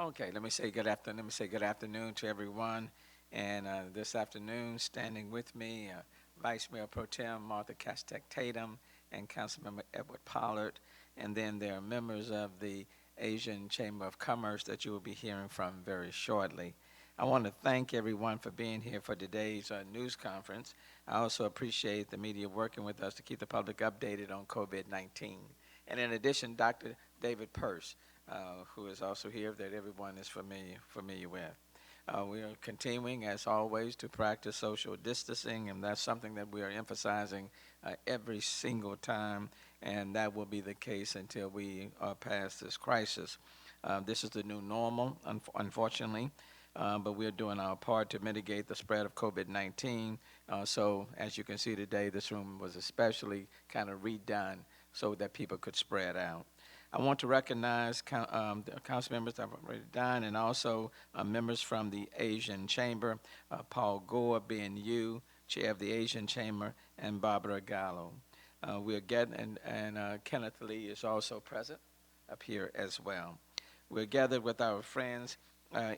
Okay, let me say good afternoon. Let me say good afternoon to everyone. And this afternoon, standing with me, Vice Mayor Pro Tem Martha Castek Tatum and Councilmember Edward Pollard. And then there are members of the Asian Chamber of Commerce that you will be hearing from very shortly. I want to thank everyone for being here for today's news conference. I also appreciate the media working with us to keep the public updated on COVID-19. And in addition, Dr. David Purse, who is also here that everyone is familiar with. We are continuing, as always, to practice social distancing, and that's something that we are emphasizing every single time, and that will be the case until we are past this crisis. This is the new normal, unfortunately, but we're doing our part to mitigate the spread of COVID-19. So, as you can see today, this room was especially kind of redone so that people could spread out. I want to recognize the council members that have already done, and also members from the Asian Chamber, Paul Gore being you, Chair of the Asian Chamber, and Barbara Gallo. We're getting, and Kenneth Lee is also present up here as well. We're gathered with our friends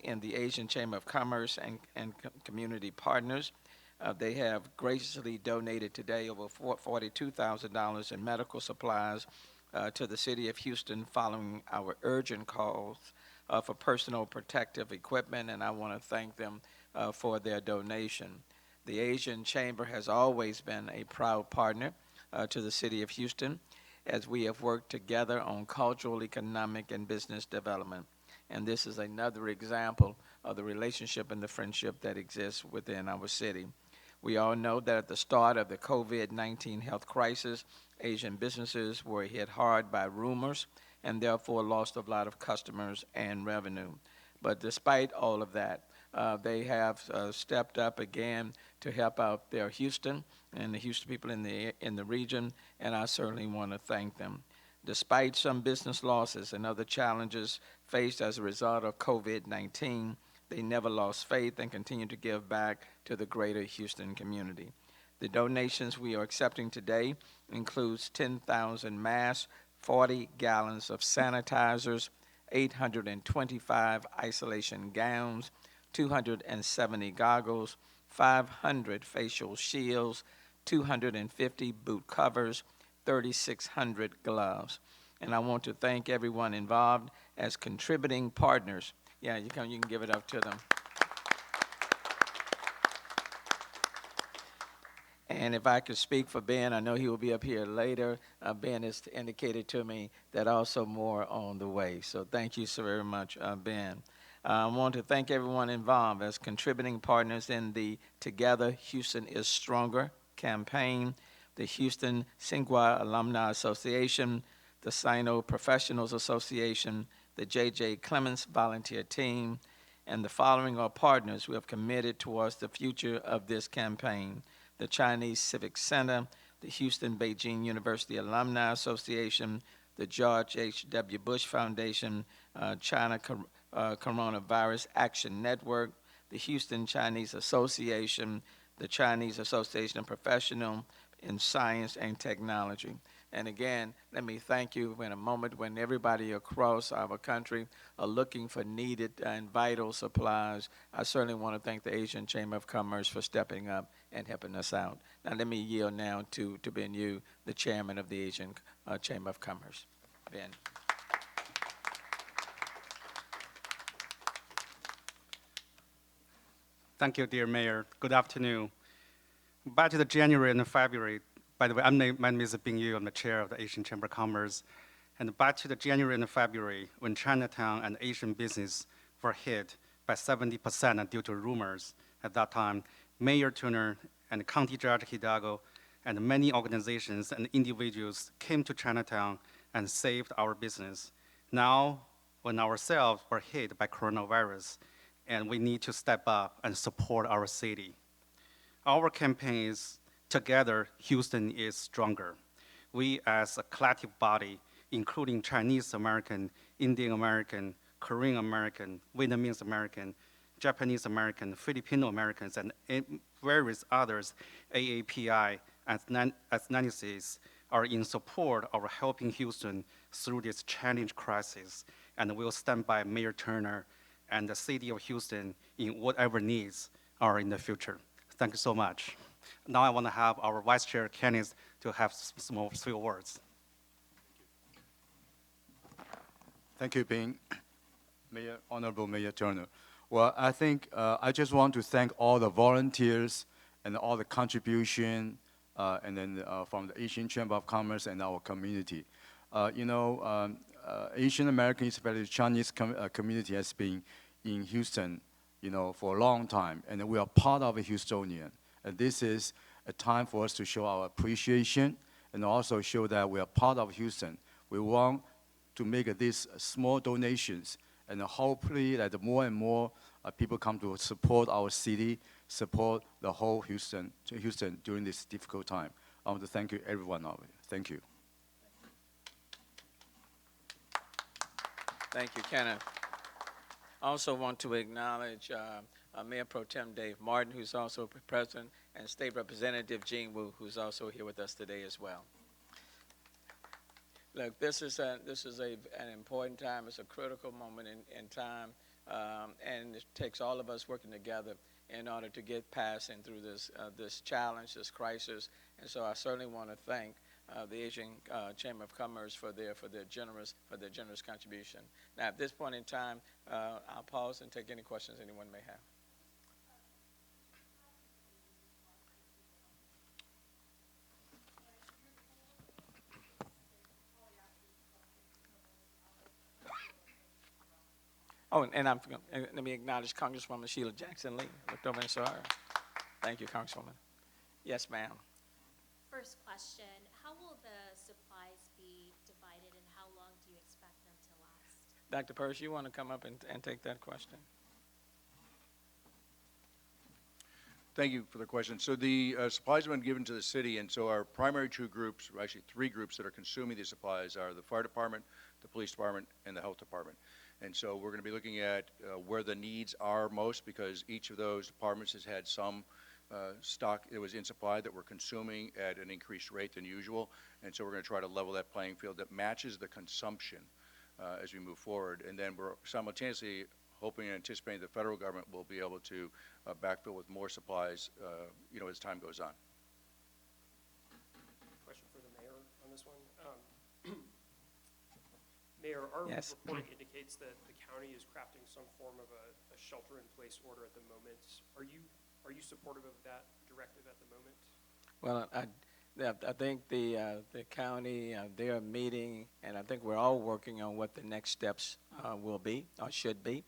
in the Asian Chamber of Commerce and community partners. They have graciously donated today over $42,000 in medical supplies to the city of Houston following our urgent calls for personal protective equipment, and I want to thank them for their donation. The Asian Chamber has always been a proud partner to the city of Houston as we have worked together on cultural, economic, and business development. And this is another example of the relationship and the friendship that exists within our city. We all know that at the start of the COVID-19 health crisis, Asian businesses were hit hard by rumors and therefore lost a lot of customers and revenue. But despite all of that, they have stepped up again to help out their Houston and the Houston people in the region, and I certainly want to thank them. Despite some business losses and other challenges faced as a result of COVID-19, they never lost faith and continue to give back to the greater Houston community. The donations we are accepting today includes 10,000 masks, 40 gallons of sanitizers, 825 isolation gowns, 270 goggles, 500 facial shields, 250 boot covers, 3,600 gloves. And I want to thank everyone involved as contributing partners. Yeah, you can give it up to them. And if I could speak for Ben, I know he will be up here later. Ben has indicated to me that also more on the way. So thank you so very much, Ben. I want to thank everyone involved as contributing partners in the Together Houston is Stronger campaign, the Houston Tsinghua Alumni Association, the Sino Professionals Association, the J.J. Clements Volunteer Team, and the following are partners who have committed towards the future of this campaign: the Chinese Civic Center, the Houston Beijing University Alumni Association, the George H.W. Bush Foundation, China Coronavirus Action Network, the Houston Chinese Association, the Chinese Association of Professionals in Science and Technology. And again, let me thank you in a moment when everybody across our country are looking for needed and vital supplies. I certainly want to thank the Asian Chamber of Commerce for stepping up and helping us out. Now let me yield now to Ben Yu, the chairman of the Asian Chamber of Commerce. Ben. Thank you, dear Mayor. Good afternoon. Back to the January and February. By the way, my name is Bing Yu. I'm the chair of the Asian Chamber of Commerce. And back to the January and February, when Chinatown and Asian business were hit by 70% due to rumors. At that time, Mayor Turner and County Judge Hidalgo and many organizations and individuals came to Chinatown and saved our business. Now, when ourselves were hit by coronavirus, and we need to step up and support our city. Our campaign is Together, Houston is Stronger. We as a collective body, including Chinese American, Indian American, Korean American, Vietnamese American, Japanese American, Filipino Americans, and various others, AAPI, ethnicities, are in support of helping Houston through this challenge crisis and we'll stand by Mayor Turner and the city of Houston in whatever needs are in the future. Thank you so much. Now I want to have our Vice Chair, Kenneth, to have some few words. Thank you, Bing. Mayor, Honorable Mayor Turner. Well, I think I just want to thank all the volunteers and all the contribution, and then from the Asian Chamber of Commerce and our community. Asian American, especially Chinese community, has been in Houston, for a long time, and we are part of a Houstonian. And this is a time for us to show our appreciation and also show that we are part of Houston. We want to make these small donations, and hopefully that more and more people come to support our city, support the whole Houston during this difficult time. I want to thank you, every one of you. Thank you. Thank you, Kenneth. I also want to acknowledge Mayor Pro Tem Dave Martin, who's also President, and State Representative Jean Wu, who's also here with us today as well. Look, this is an important time. It's a critical moment in time, and it takes all of us working together in order to get past and through this challenge, this crisis. And so I certainly want to thank the Asian Chamber of Commerce for their generous contribution. Now, at this point in time, I'll pause and take any questions anyone may have. Oh, and let me acknowledge Congresswoman Sheila Jackson Lee. Looked over and saw her. Thank you, Congresswoman. Yes, ma'am. First question, how will the supplies be divided and how long do you expect them to last? Dr. Purse, you want to come up and take that question? Thank you for the question. So the supplies have been given to the city, and so our primary two groups, or actually three groups that are consuming these supplies are the fire department, the police department, and the health department. And so we're going to be looking at where the needs are most, because each of those departments has had some stock that was in supply that we're consuming at an increased rate than usual. And so we're going to try to level that playing field that matches the consumption as we move forward. And then we're simultaneously hoping and anticipating the federal government will be able to backfill with more supplies, as time goes on. Question for the mayor on this one. Mayor, our Yes. reporting indicates that the county is crafting some form of a shelter-in-place order at the moment. Are you supportive of that directive at the moment? Well, I think the county, they're meeting, and I think we're all working on what the next steps will be or should be.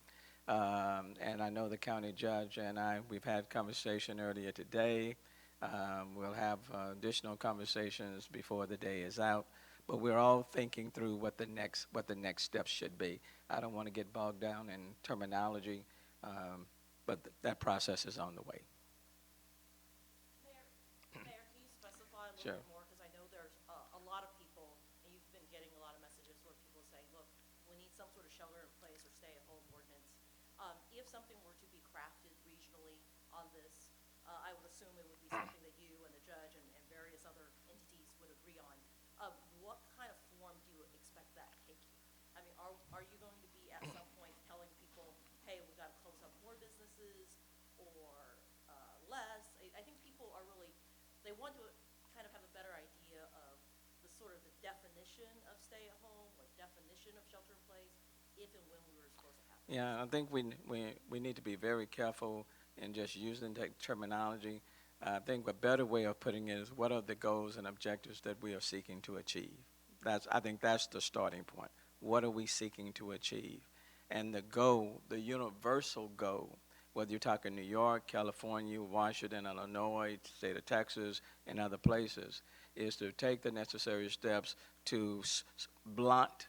And I know the county judge and we've had conversation earlier today. We'll have additional conversations before the day is out. But we're all thinking through what the next steps should be. I don't want to get bogged down in terminology, but that process is on the way. Mayor, can you specify a little Sure. bit more? Because I know there's a lot of people, and you've been getting a lot of messages where people say, look, we need some sort of shelter in place or stay-at-home ordinance. If something were to be crafted regionally on this, I would assume it would be something that you and the judge and various other entities would agree on. What kind of form do you expect that taking? I mean, are you going to be at some point telling people, hey, we've got to close up more businesses or less? I think people are really, they want to kind of have a better idea of the sort of the definition of stay-at-home or definition of shelter-in-place if and when we were supposed to have it. Yeah, I think we need to be very careful in just using that terminology. I think a better way of putting it is what are the goals and objectives that we are seeking to achieve. I think that's the starting point. What are we seeking to achieve? And the goal, the universal goal, whether you're talking New York, California, Washington, Illinois, state of Texas, and other places, is to take the necessary steps to blunt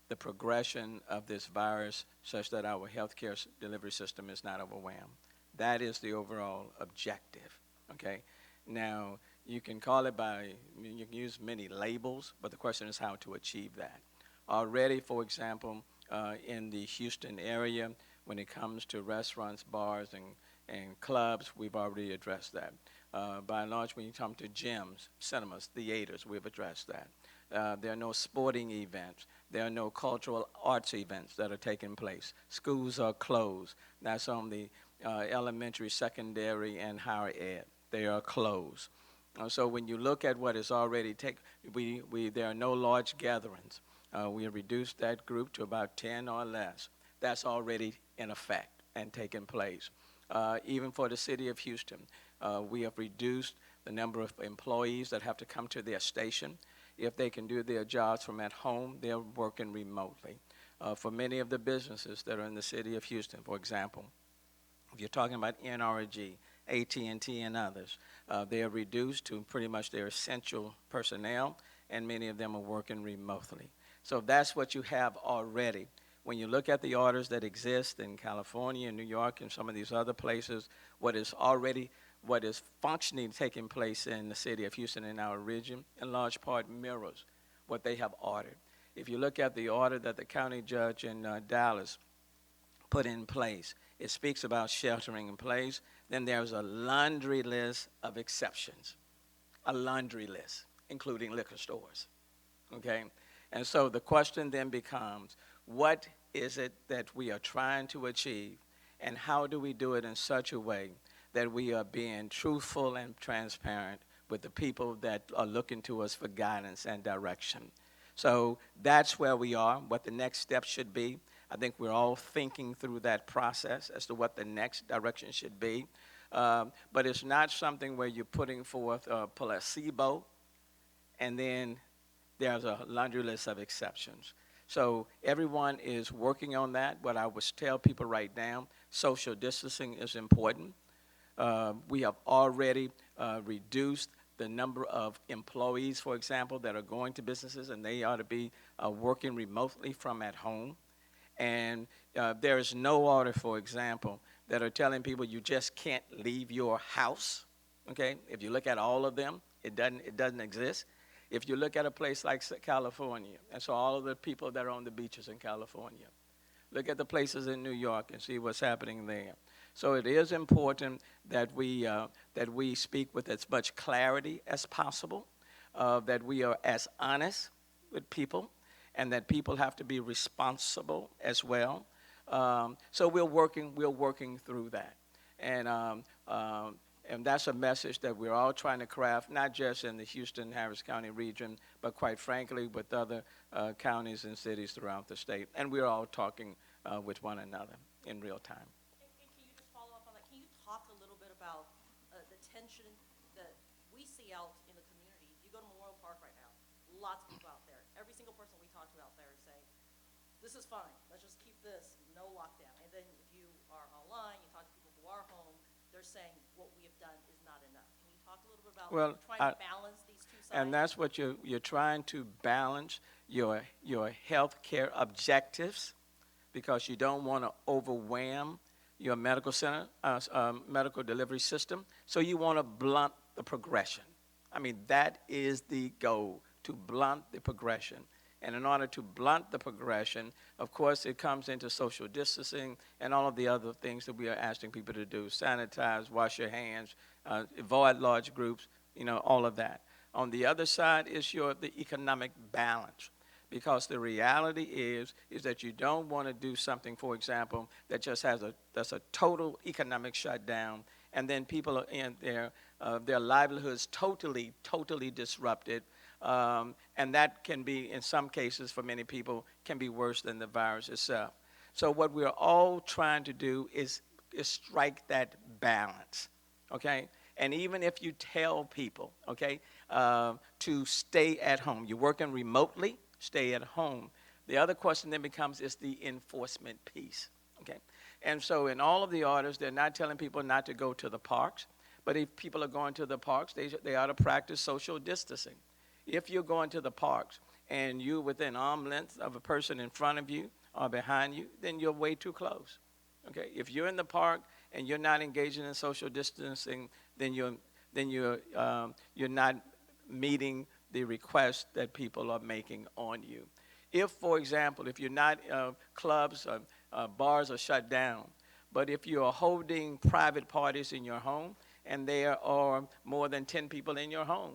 the progression of this virus such that our healthcare delivery system is not overwhelmed. That is the overall objective. Okay, now you can call it you can use many labels, but the question is how to achieve that. Already, for example, in the Houston area, when it comes to restaurants, bars, and clubs, we've already addressed that. By and large, when you come to gyms, cinemas, theaters, we've addressed that. There are no sporting events. There are no cultural arts events that are taking place. Schools are closed. That's on the elementary, secondary, and higher ed. They are closed. So when you look at what is already there are no large gatherings. We have reduced that group to about 10 or less. That's already in effect and taking place. Even for the city of Houston, we have reduced the number of employees that have to come to their station. If they can do their jobs from at home, they're working remotely. For many of the businesses that are in the city of Houston, for example, if you're talking about NRG, AT&T, and others, they are reduced to pretty much their essential personnel, and many of them are working remotely. So that's what you have already. When you look at the orders that exist in California and New York and some of these other places, what is functioning taking place in the city of Houston and our region, in large part mirrors what they have ordered. If you look at the order that the county judge in Dallas put in place, it speaks about sheltering in place. Then there's a laundry list of exceptions, a laundry list, including liquor stores, okay? And so the question then becomes, what is it that we are trying to achieve, and how do we do it in such a way that we are being truthful and transparent with the people that are looking to us for guidance and direction? So that's where we are, what the next step should be. I think we're all thinking through that process as to what the next direction should be. But it's not something where you're putting forth a placebo and then there's a laundry list of exceptions. So everyone is working on that. What I would tell people right now, social distancing is important. We have already reduced the number of employees, for example, that are going to businesses, and they ought to be working remotely from at home. And there is no order, for example, that are telling people you just can't leave your house, okay? If you look at all of them, it doesn't exist. If you look at a place like California, and so all of the people that are on the beaches in California, look at the places in New York and see what's happening there. So it is important that we speak with as much clarity as possible, that we are as honest with people, and that people have to be responsible as well. So we're working through that, and that's a message that we're all trying to craft, not just in the Houston-Harris County region, but quite frankly with other counties and cities throughout the state. And we're all talking with one another in real time. And can you just follow up on that? Can you talk a little bit about the tension that we see out in the community? You go to Memorial Park right now, lots of people out there. Every single person we talk to out there is saying, this is fine, let's just keep this, no lockdown. And then if you are online, you talk to people who are home, they're saying what we have done is not enough. Can you talk a little bit about trying to balance these two sides? And that's what you're trying to balance your health care objectives, because you don't want to overwhelm your medical center, medical delivery system. So you want to blunt the progression. I mean, that is the goal, to blunt the progression. And in order to blunt the progression, of course, it comes into social distancing and all of the other things that we are asking people to do: sanitize, wash your hands, avoid large groups, all of that. On the other side is the economic balance, because the reality is that you don't want to do something, for example, that just that's a total economic shutdown, and then people are in their livelihoods totally disrupted. And that can be, in some cases, for many people, can be worse than the virus itself. So what we're all trying to do is strike that balance, okay? And even if you tell people, okay, to stay at home, you're working remotely, stay at home. The other question then becomes is the enforcement piece, okay? And so in all of the orders, they're not telling people not to go to the parks, but if people are going to the parks, they ought to practice social distancing. If you're going to the parks and you're within arm length of a person in front of you or behind you, then you're way too close. Okay? If you're in the park and you're not engaging in social distancing, then you're not meeting the request that people are making on you. If, for example, if you're not clubs, bars are shut down, but if you're holding private parties in your home and there are more than 10 people in your home,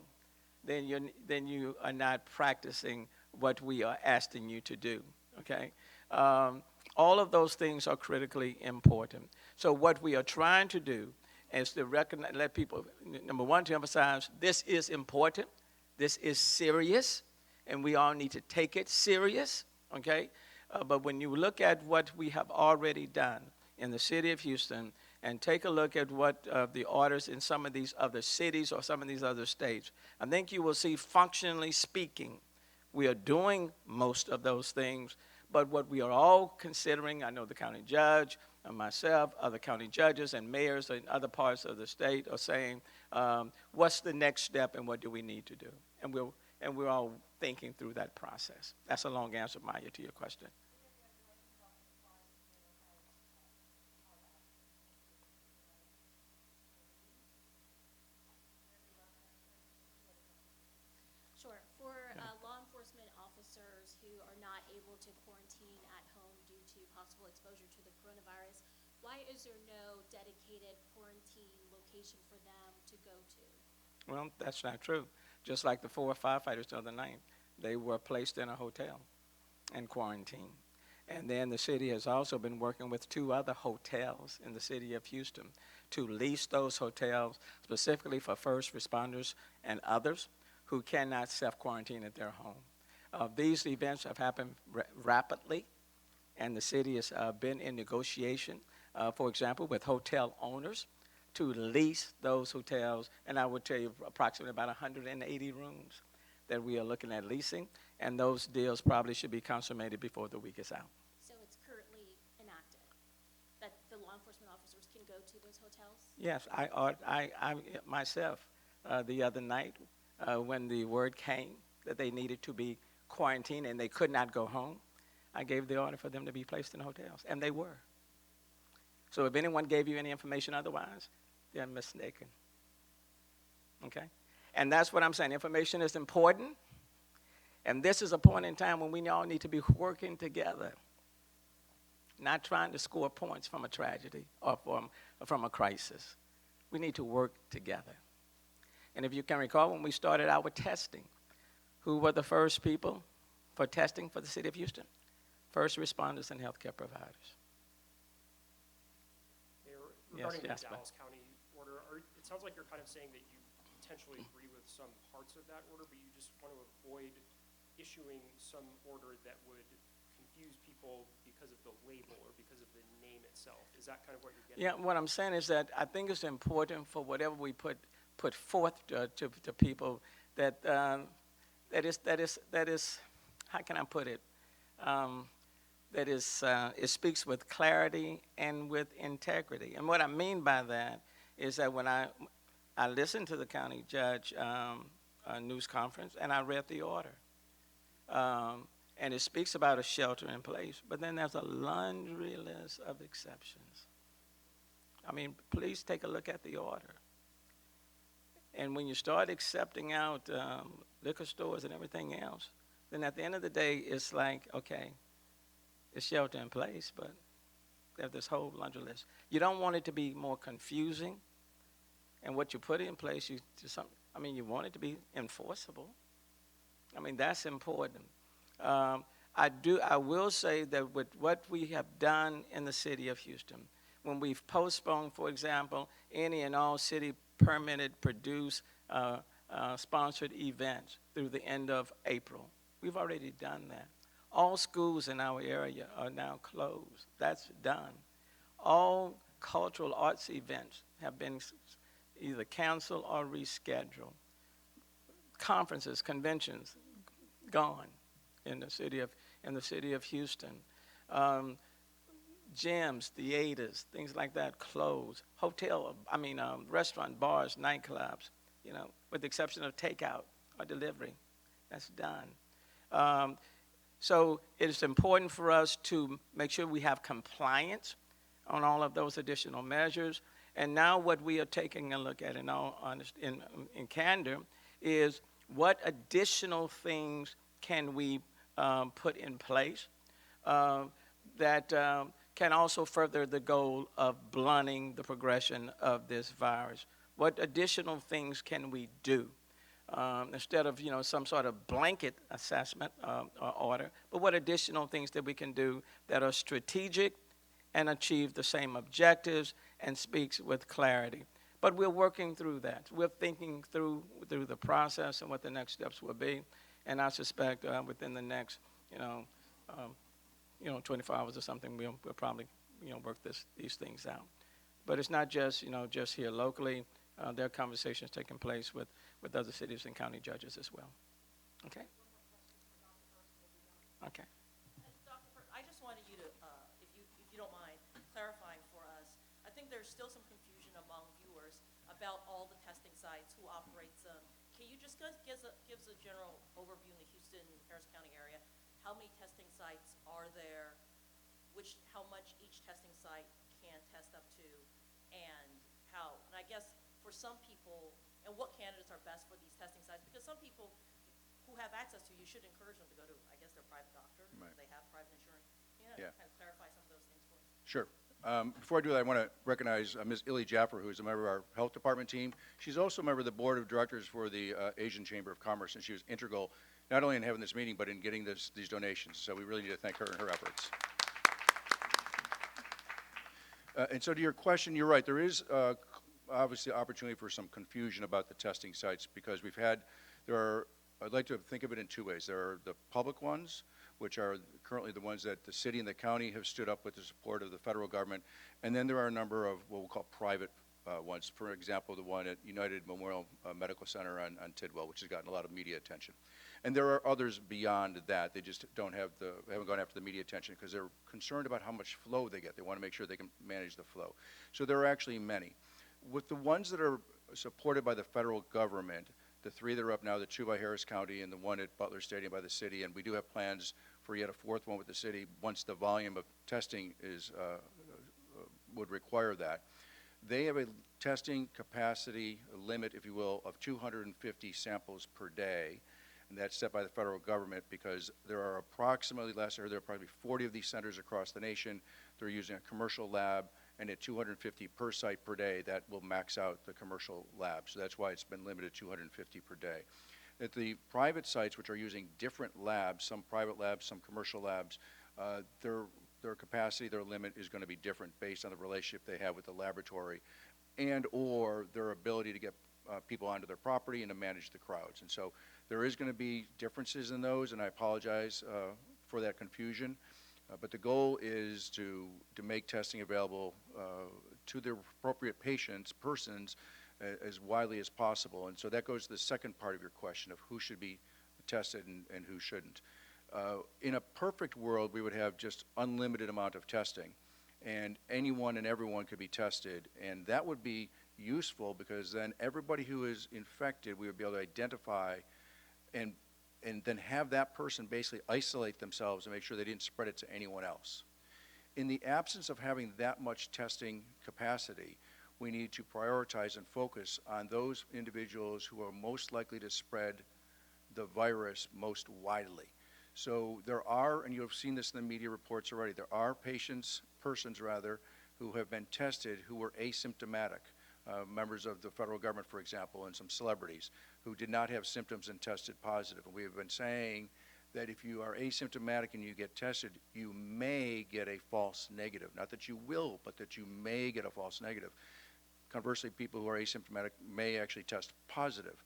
then you are not practicing what we are asking you to do, okay? All of those things are critically important. So what we are trying to do is to recognize, let people, number one, to emphasize this is important, this is serious, and we all need to take it serious, okay? But when you look at what we have already done in the city of Houston and take a look at what the orders in some of these other cities or some of these other states, I think you will see, functionally speaking, we are doing most of those things, but what we are all considering, I know the county judge, and myself, other county judges and mayors in other parts of the state are saying, what's the next step and what do we need to do? And we're all thinking through that process. That's a long answer, Maya, to your question. Sure. For law enforcement officers who are not able to quarantine at home due to possible exposure to the coronavirus, why is there no dedicated quarantine location for them to go to? Well, that's not true. Just like the 4 firefighters the other night, they were placed in a hotel and quarantined. And then the city has also been working with 2 other hotels in the city of Houston to lease those hotels specifically for first responders and others who cannot self-quarantine at their home. These events have happened rapidly, and the city has been in negotiation, for example, with hotel owners to lease those hotels, and I would tell you approximately about 180 rooms that we are looking at leasing, and those deals probably should be consummated before the week is out. So it's currently enacted that the law enforcement officers can go to those hotels? Yes, I myself, the other night, when the word came that they needed to be quarantined and they could not go home, I gave the order for them to be placed in hotels, and they were. So if anyone gave you any information otherwise, they're mistaken. Okay? And that's what I'm saying. Information is important, and this is a point in time when we all need to be working together, not trying to score points from a tragedy or from a crisis. We need to work together. And if you can recall, when we started out with testing, who were the first people for testing for the city of Houston? First responders and healthcare providers. Regarding yes, the Dallas County order, it sounds like you're kind of saying that you potentially agree with some parts of that order, but you just want to avoid issuing some order that would confuse people because of the label or because of the name itself. Is that kind of what you're getting Yeah, at? what I'm saying is that I think it's important for whatever we put forth to people that that is how can I put it? It speaks with clarity and with integrity. And what I mean by that is that when I listened to the county judge news conference and I read the order, and it speaks about a shelter in place, but then there's a laundry list of exceptions. I mean, please take a look at the order. And when you start accepting out liquor stores and everything else, then at the end of the day, it's like, okay, it's shelter in place, but there's this whole laundry list. You don't want it to be more confusing, and what you put in place, you want it to be enforceable. I mean, that's important. I will say that with what we have done in the city of Houston, when we've postponed, for example, any and all city permitted, produced, sponsored events through the end of April, we've already done that. All schools in our area are now closed. That's done. All cultural arts events have been either canceled or rescheduled. Conferences, conventions, gone in the city of Houston. Gyms, theaters, things like that closed. Restaurant, bars, nightclubs, with the exception of takeout or delivery, that's done. So it is important for us to make sure we have compliance on all of those additional measures. And now what we are taking a look at in candor is what additional things can we put in place that can also further the goal of blunting the progression of this virus. What additional things can we do? instead of, some sort of blanket assessment or order, but what additional things that we can do that are strategic and achieve the same objectives and speaks with clarity. But we're working through that. We're thinking through the process and what the next steps will be. And I suspect within the next, 24 hours or something, we'll probably, work these things out. But it's not just, just here locally. There are conversations taking place with other cities and county judges as well. Okay? Okay. Dr. Burke, I just wanted you to, if you don't mind, clarifying for us. I think there's still some confusion among viewers about all the testing sites, who operates them. Can you just give us a general overview in the Houston, Harris County area? How many testing sites are there? How much each testing site can test up to, and how? And I guess for some people, and what candidates are best for these testing sites? Because some people who have access to you should encourage them to go to, I guess, their private doctor. Right. They have private insurance. Yeah. Kind of clarify some of those things for us. Sure. Before I do that, I want to recognize Ms. Illy Jaffer, who is a member of our health department team. She's also a member of the board of directors for the Asian Chamber of Commerce, and she was integral not only in having this meeting, but in getting these donations. So we really need to thank her and her efforts. And so to your question, you're right. There is obviously opportunity for some confusion about the testing sites because I'd like to think of it in two ways. There are the public ones, which are currently the ones that the city and the county have stood up with the support of the federal government. And then there are a number of what we'll call private ones. For example, the one at United Memorial Medical Center on Tidwell, which has gotten a lot of media attention. And there are others beyond that. They just haven't gone after the media attention because they're concerned about how much flow they get. They want to make sure they can manage the flow. So there are actually many. With the ones that are supported by the federal government, the three that are up now, the two by Harris County and the one at Butler Stadium by the city, and we do have plans for yet a fourth one with the city once the volume of testing would require that. They have a testing capacity limit, if you will, of 250 samples per day, and that's set by the federal government because there are approximately, last I heard, there are probably 40 of these centers across the nation. They're using a commercial lab, and at 250 per site per day, that will max out the commercial lab. So that's why it's been limited to 250 per day. At the private sites, which are using different labs, some private labs, some commercial labs, their capacity, their limit is going to be different based on the relationship they have with the laboratory and or their ability to get people onto their property and to manage the crowds. And so there is going to be differences in those, and I apologize for that confusion. But the goal is to make testing available to the appropriate persons, as widely as possible. And so that goes to the second part of your question of who should be tested and who shouldn't. In a perfect world, we would have just unlimited amount of testing, and anyone and everyone could be tested, and that would be useful because then everybody who is infected, we would be able to identify and then have that person basically isolate themselves and make sure they didn't spread it to anyone else. In the absence of having that much testing capacity, we need to prioritize and focus on those individuals who are most likely to spread the virus most widely. So there are, and you have seen this in the media reports already, there are persons who have been tested who were asymptomatic. Members of the federal government, for example, and some celebrities who did not have symptoms and tested positive. And we have been saying that if you are asymptomatic and you get tested, you may get a false negative. Not that you will, but that you may get a false negative. Conversely, people who are asymptomatic may actually test positive.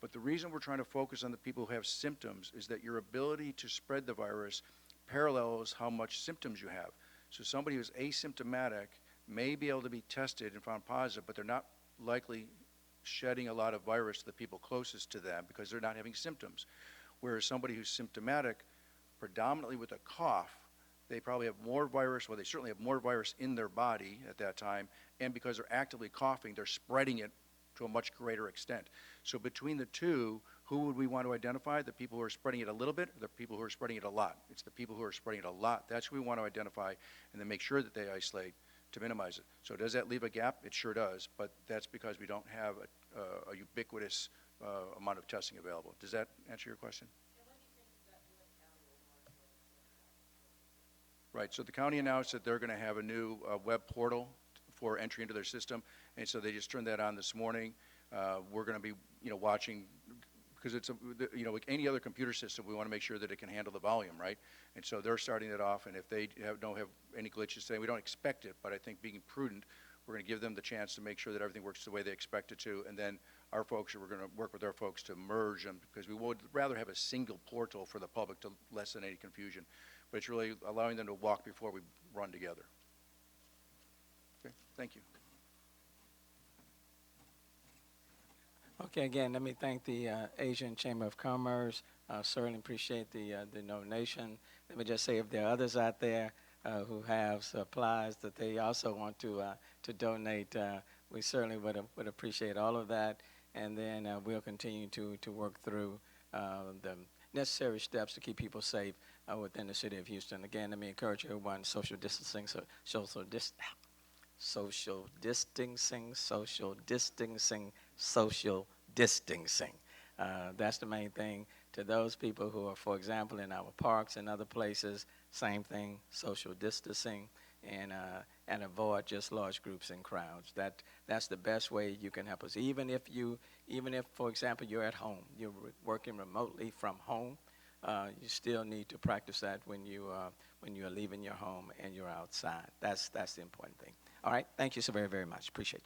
But the reason we're trying to focus on the people who have symptoms is that your ability to spread the virus parallels how much symptoms you have. So somebody who's asymptomatic may be able to be tested and found positive, but they're not likely shedding a lot of virus to the people closest to them because they're not having symptoms. Whereas somebody who's symptomatic, predominantly with a cough, they probably have more virus, well, they certainly have more virus in their body at that time, and because they're actively coughing, they're spreading it to a much greater extent. So between the two, who would we want to identify? The people who are spreading it a little bit or the people who are spreading it a lot? It's the people who are spreading it a lot. That's who we want to identify and then make sure that they isolate to minimize it. So does that leave a gap? It sure does, but that's because we don't have a ubiquitous amount of testing available. Does that answer your question? Right, so the county announced that they're going to have a new web portal for entry into their system, and so they just turned that on this morning. We're going to be, watching because it's, you know, like any other computer system, we want to make sure that it can handle the volume, right? And so they're starting it off, and if they don't have any glitches, saying we don't expect it, but I think being prudent, we're going to give them the chance to make sure that everything works the way they expect it to, and then our folks, we're going to work with our folks to merge them, because we would rather have a single portal for the public to lessen any confusion. But it's really allowing them to walk before we run together. Okay, thank you. Okay, again, let me thank the Asian Chamber of Commerce. Certainly appreciate the donation. Let me just say, if there are others out there who have supplies that they also want to donate, we certainly would appreciate all of that. And then we'll continue to work through the necessary steps to keep people safe within the city of Houston. Again, let me encourage everyone, social distancing, social distancing. That's the main thing. To those people who are, for example, in our parks and other places, same thing, social distancing, and avoid just large groups and crowds. That's the best way you can help us. Even if, for example, you're at home, you're working remotely from home, you still need to practice that when you are leaving your home and you're outside. That's the important thing. All right, thank you so very, very much. Appreciate you.